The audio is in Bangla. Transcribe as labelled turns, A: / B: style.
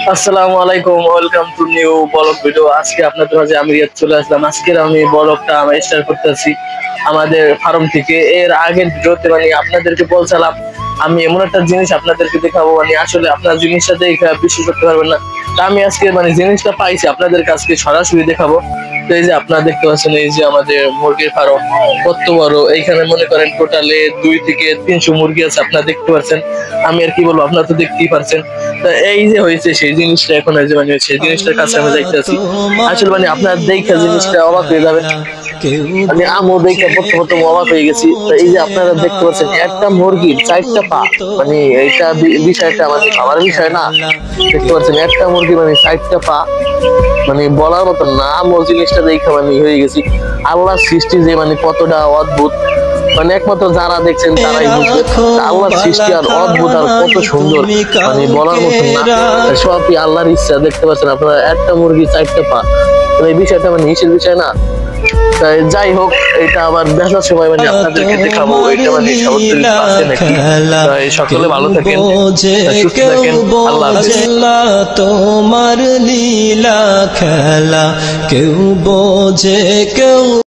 A: আসসালামু আলাইকুম, welcome to new blog video. আজকে আপনাদের মাঝে আমি রিয়াদ চলে আসলাম। আজকের আমি ব্লগটা আমি স্টার্ট করতেছি আমাদের ফার্ম থেকে। এর আগের ভিডিওতে আপনাদেরকে বলছিলাম আমি এমন একটা জিনিস আপনাদেরকে দেখাবো, আসলে আপনার জিনিসটা দেখে বিশ্বাস করতে পারবেন না। তা আমি আজকে জিনিসটা পাইছি, আপনাদেরকে আজকে সরাসরি দেখাবো। তো এই যে আপনারা দেখতে পাচ্ছেন, এই যে আমাদের মুরগির ফার্ম কত বড়। এইখানে মনে করেন টোটালে 2 থেকে 300 মুরগি আছে, আপনারা দেখতে পাচ্ছেন। আমি আর কি বলবো, আপনারা তো দেখতেই পারছেন। তা এই যে হয়েছে সেই জিনিসটা, এখন এই যে সেই জিনিসটার কাছে আমি দেখতেছি। আসলে আপনার দেখে জিনিসটা অবাক হয়ে যাবেন। আমও দেখে প্রথম অবাক হয়ে গেছি। তো এই যে আপনারা দেখতে পাচ্ছেন, একটা মুরগির 4টা পা। এইটা বিষয়টা আমার বিষয় না। দেখতে পাচ্ছেন একটা মুরগি 4টা পা, বলার মতো না। আমও জিনিসটা দেখে হয়ে গেছি। আল্লাহর সৃষ্টি যে কতটা অদ্ভুত, একমাত্র যারা দেখছেন তারাই বুঝবে আল্লাহর সৃষ্টি আর অদ্ভুত আর কত সুন্দর, বলার মতন না। সবই আল্লাহর ইচ্ছা। দেখতে পাচ্ছেন আপনারা একটা মুরগি 4টা পা, এই বিষয়টা হিসের বিষয় না। যাই হোক, এটা আবার বেচার সময় আপনাদেরকে দেখাবো এটা আছে নাকি। সকলে ভালো থাকেন, সুস্থ থাকেন, আল্লাহ হাফেজ।
B: তোমার লীলা খেলা কেউ বোঝে কেউ